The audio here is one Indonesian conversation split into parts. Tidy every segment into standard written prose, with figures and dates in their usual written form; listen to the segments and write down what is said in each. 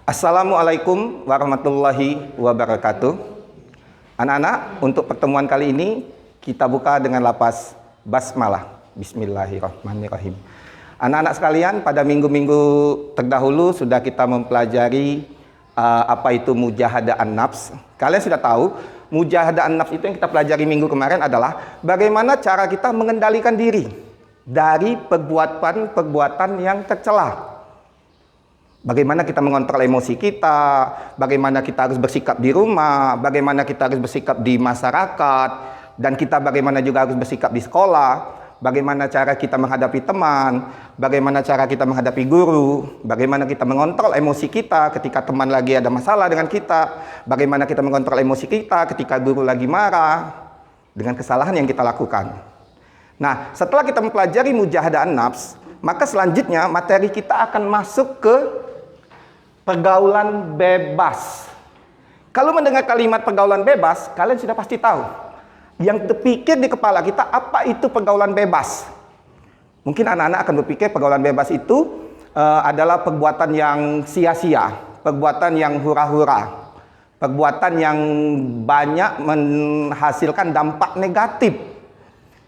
Assalamualaikum warahmatullahi wabarakatuh. Anak-anak, untuk pertemuan kali ini kita buka dengan lafaz basmalah. Bismillahirrahmanirrahim. Anak-anak sekalian, pada minggu-minggu terdahulu sudah kita mempelajari apa itu mujahadah an-nafs. Kalian sudah tahu, mujahadah an-nafs itu yang kita pelajari minggu kemarin adalah bagaimana cara kita mengendalikan diri dari perbuatan-perbuatan yang tercela. Bagaimana kita mengontrol emosi kita, bagaimana kita harus bersikap di rumah, bagaimana kita harus bersikap di masyarakat, dan kita bagaimana juga harus bersikap di sekolah, bagaimana cara kita menghadapi teman, bagaimana cara kita menghadapi guru, bagaimana kita mengontrol emosi kita ketika teman lagi ada masalah dengan kita, bagaimana kita mengontrol emosi kita ketika guru lagi marah, dengan kesalahan yang kita lakukan. Nah, setelah kita mempelajari mujahadah an-nafs, maka selanjutnya materi kita akan masuk ke pergaulan bebas. Kalau mendengar kalimat pergaulan bebas, kalian sudah pasti tahu. Yang terpikir di kepala kita, apa itu pergaulan bebas? Mungkin anak-anak akan berpikir pergaulan bebas itu adalah perbuatan yang sia-sia, perbuatan yang hura-hura, perbuatan yang banyak menghasilkan dampak negatif.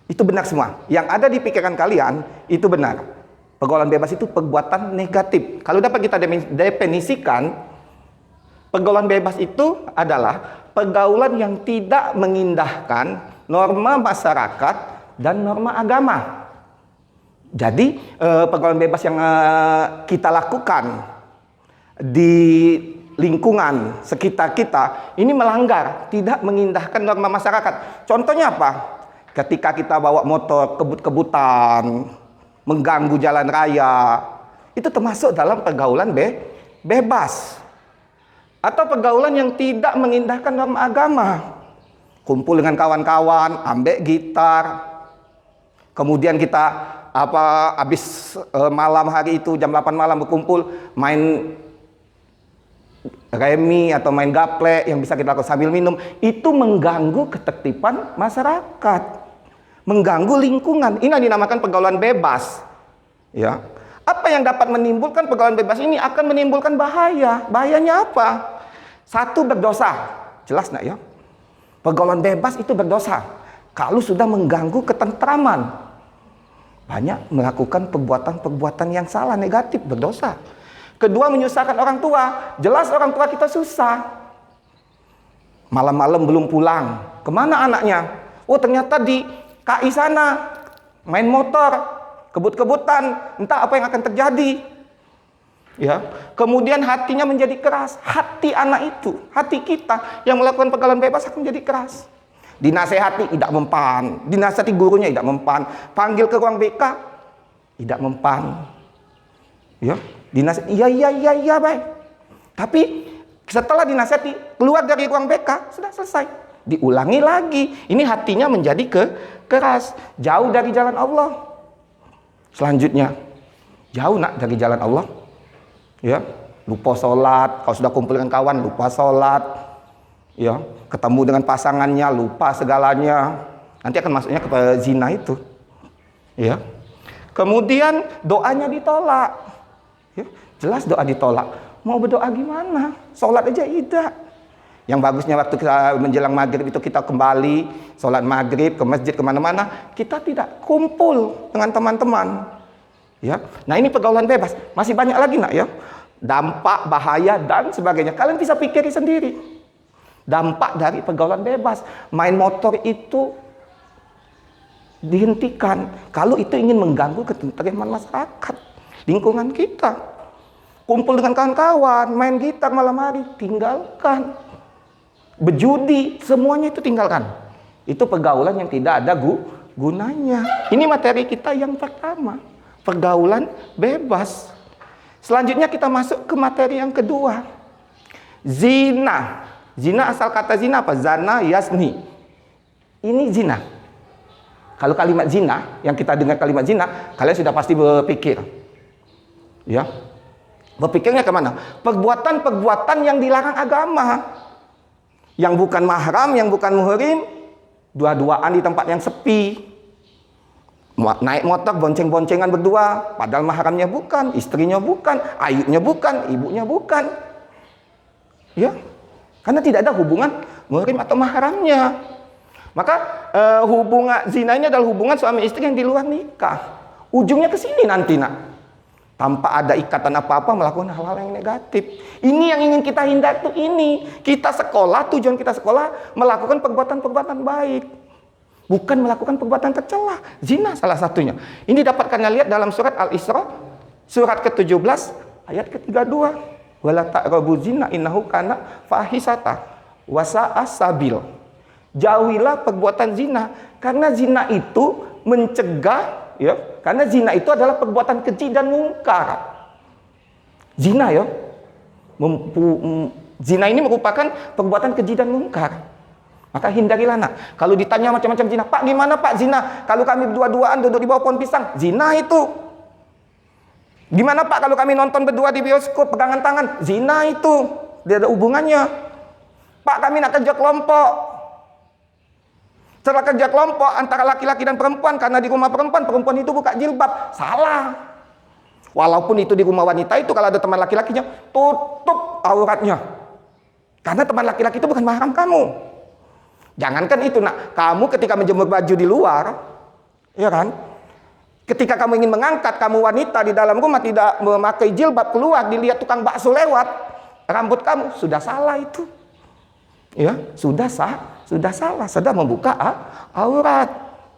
Itu benar semua. Yang ada di pikiran kalian, itu benar. Pergaulan bebas itu perbuatan negatif. Kalau dapat kita definisikan, pergaulan bebas itu adalah pergaulan yang tidak mengindahkan norma masyarakat dan norma agama. Jadi, pergaulan bebas yang kita lakukan di lingkungan sekitar kita, ini melanggar, tidak mengindahkan norma masyarakat. Contohnya apa? Ketika kita bawa motor kebut-kebutan, mengganggu jalan raya, itu termasuk dalam pergaulan bebas. Atau pergaulan yang tidak mengindahkan norma agama. Kumpul dengan kawan-kawan, ambek gitar. Kemudian kita habis malam hari itu jam 8 malam berkumpul main remi atau main gaplek yang bisa kita lakukan sambil minum. Itu mengganggu ketertiban masyarakat, mengganggu lingkungan. Ini yang dinamakan pergaulan bebas. Ya. Apa yang dapat menimbulkan pergaulan bebas ini akan menimbulkan bahaya. Bahayanya apa? Satu, berdosa. Jelas enggak ya? Pergaulan bebas itu berdosa. Kalau sudah mengganggu ketentraman. Banyak melakukan perbuatan-perbuatan yang salah, negatif, berdosa. Kedua, menyusahkan orang tua. Jelas orang tua kita susah. Malam-malam belum pulang. Kemana anaknya? Oh, ternyata di KI sana, main motor, kebut-kebutan, entah apa yang akan terjadi. Ya, kemudian hatinya menjadi keras. Hati anak itu, hati kita yang melakukan pergaulan bebas akan menjadi keras. Dinasehati tidak mempan, dinasehati gurunya tidak mempan, panggil ke ruang BK tidak mempan. Ya, dinasehati iya baik. Tapi setelah dinasehati keluar dari ruang BK sudah selesai. Diulangi lagi. Ini hatinya menjadi keras, jauh dari jalan Allah. Selanjutnya, jauh nak dari jalan Allah. Ya, lupa sholat. Kalau sudah kumpul dengan kawan, lupa sholat. Ya, ketemu dengan pasangannya, lupa segalanya. Nanti akan masuknya ke zina itu. Ya. Kemudian doanya ditolak. Ya, jelas doa ditolak. Mau berdoa gimana? Sholat aja tidak. Yang bagusnya waktu kita menjelang maghrib itu kita kembali sholat maghrib ke masjid kemana-mana, kita tidak kumpul dengan teman-teman. Ya, nah ini pergaulan bebas. Masih banyak lagi nak ya, dampak, bahaya dan sebagainya. Kalian bisa pikiri sendiri. Dampak dari pergaulan bebas. Main motor itu dihentikan kalau itu ingin mengganggu ketentraman masyarakat, lingkungan kita. Kumpul dengan kawan-kawan, main gitar malam hari, tinggalkan. Berjudi, semuanya itu tinggalkan. Itu pergaulan yang tidak ada gunanya. Ini materi kita yang pertama, pergaulan bebas. Selanjutnya kita masuk ke materi yang kedua, zina. Zina, asal kata zina apa? Zana yasni. Ini zina. Kalau kalimat zina, yang kita dengar kalimat zina, kalian sudah pasti berpikir, ya, berpikirnya kemana? Perbuatan-perbuatan yang dilarang agama. Yang bukan mahram, yang bukan muhrim, dua-duaan di tempat yang sepi, naik motor bonceng-boncengan berdua, padahal mahramnya bukan, istrinya bukan, ayahnya bukan, ibunya bukan. Ya, karena tidak ada hubungan muhrim atau mahramnya. Maka hubungan zina ini adalah hubungan suami istri yang di luar nikah. Ujungnya ke sini nanti, nak. Tanpa ada ikatan apa-apa melakukan hal-hal yang negatif. Ini yang ingin kita hindari tuh ini. Kita sekolah, tujuan kita sekolah melakukan perbuatan-perbuatan baik. Bukan melakukan perbuatan tercela. Zina salah satunya. Ini dapat kalian lihat dalam surat Al-Isra, surat ke-17, ayat ke-32. Wala taqrabu zina innahu kana fahisata wa sa'a sabil. Jauhilah perbuatan zina, karena zina itu mencegah, ya. Karena zina itu adalah perbuatan keji dan mungkar. Zina, ya. Zina ini merupakan perbuatan keji dan mungkar. Maka hindarilah, nak. Kalau ditanya macam-macam zina, Pak gimana Pak zina? Kalau kami berdua-duaan duduk di bawah pohon pisang, zina itu. Gimana Pak kalau kami nonton berdua di bioskop pegangan tangan? Zina itu. Tidak ada hubungannya. Pak kami nak kerja kelompok. Setelah kerja kelompok antara laki-laki dan perempuan, karena di rumah perempuan itu buka jilbab. Salah. Walaupun itu di rumah wanita itu, kalau ada teman laki-lakinya, tutup auratnya. Karena teman laki-laki itu bukan mahram kamu. Jangankan itu, nak. Kamu ketika menjemur baju di luar, ya kan? Ketika kamu ingin mengangkat, kamu wanita di dalam rumah tidak memakai jilbab, keluar dilihat tukang bakso lewat, rambut kamu sudah salah itu. Ya, sudah salah, sedang membuka aurat.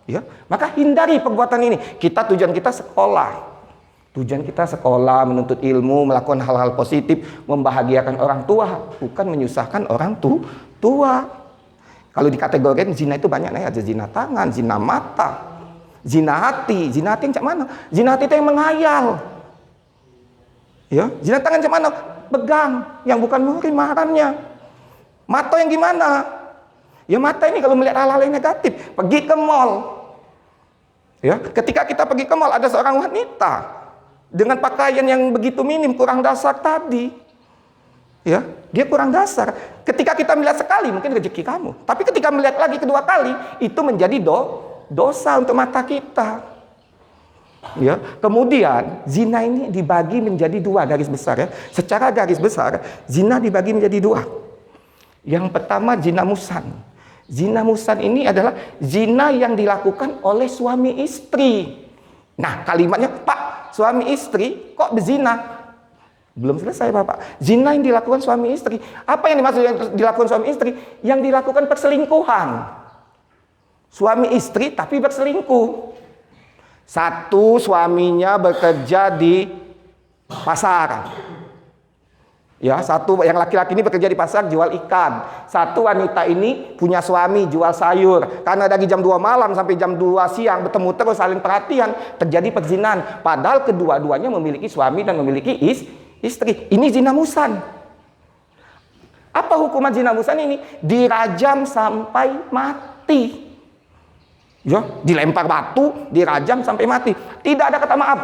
Ya, maka hindari perbuatan ini. Tujuan kita sekolah. Tujuan kita sekolah, menuntut ilmu, melakukan hal-hal positif, membahagiakan orang tua, bukan menyusahkan orang tua. Kalau dikategorikan zina itu banyak, ada zina tangan, zina mata, zina hati. Zina hati yang macam mana? Zina hati itu yang menghayal. Ya, zina tangan macam mana? Pegang yang bukan muhrim mahramnya. Mata yang gimana? Ya mata ini kalau melihat hal-hal yang negatif, pergi ke mall. Ya, ketika kita pergi ke mall ada seorang wanita dengan pakaian yang begitu minim, kurang dasar tadi. Ya, dia kurang dasar. Ketika kita melihat sekali mungkin rezeki kamu, tapi ketika melihat lagi kedua kali itu menjadi dosa untuk mata kita. Ya, kemudian zina ini dibagi menjadi dua garis besar, ya. Secara garis besar zina dibagi menjadi dua. Yang pertama zina musan. Zina musan ini adalah zina yang dilakukan oleh suami istri. Nah, kalimatnya, Pak, suami istri kok berzina? Belum selesai, Bapak. Zina yang dilakukan suami istri. Apa yang dimaksud yang dilakukan suami istri? Yang dilakukan perselingkuhan. Suami istri tapi berselingkuh. Satu, suaminya bekerja di pasar. Ya, satu yang laki-laki ini bekerja di pasar jual ikan. Satu wanita ini punya suami jual sayur. Karena dari jam 2 malam sampai jam 2 siang bertemu terus saling perhatian, terjadi perzinahan. Padahal kedua-duanya memiliki suami dan memiliki istri. Ini zina musan. Apa hukuman zina musan ini? Dirajam sampai mati. Ya, dilempar batu, dirajam sampai mati. Tidak ada kata maaf.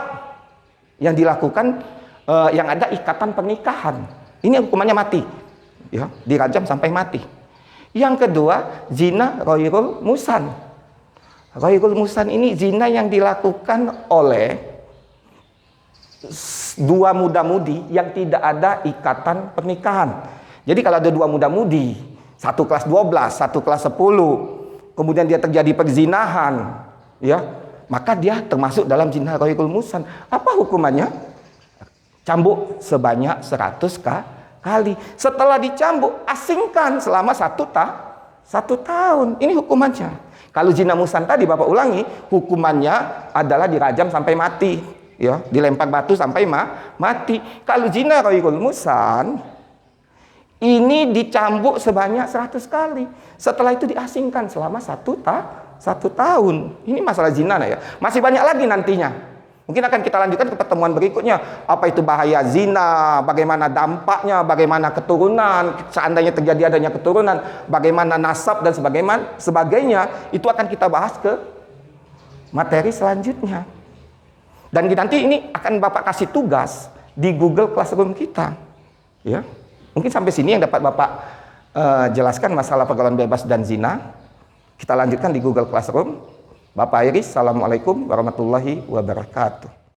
Yang dilakukan yang ada ikatan pernikahan. Ini hukumannya mati. Ya, dirajam sampai mati. Yang kedua, zina ghairul musan. Ghairul musan ini zina yang dilakukan oleh dua muda-mudi yang tidak ada ikatan pernikahan. Jadi kalau ada dua muda-mudi, satu kelas 12, satu kelas 10, kemudian dia terjadi perzinahan, ya, maka dia termasuk dalam zina ghairul musan. Apa hukumannya? Cambuk sebanyak 100 kali. Setelah dicambuk, asingkan selama 1 tahun. Ini hukumannya. Kalau zina musan tadi, Bapak ulangi, hukumannya adalah dirajam sampai mati. Ya, dilempar batu sampai mati. Kalau zina ghairul musan, ini dicambuk sebanyak 100 kali. Setelah itu diasingkan selama 1 tahun. Ini masalah zina, ya. Masih banyak lagi nantinya. Mungkin akan kita lanjutkan ke pertemuan berikutnya. Apa itu bahaya zina, bagaimana dampaknya, bagaimana keturunan, seandainya terjadi adanya keturunan, bagaimana nasab dan sebagainya. Itu akan kita bahas ke materi selanjutnya. Dan nanti ini akan Bapak kasih tugas di Google Classroom kita. Ya, mungkin sampai sini yang dapat Bapak jelaskan masalah pergaulan bebas dan zina. Kita lanjutkan di Google Classroom. Bapak Iris, Assalamualaikum warahmatullahi wabarakatuh.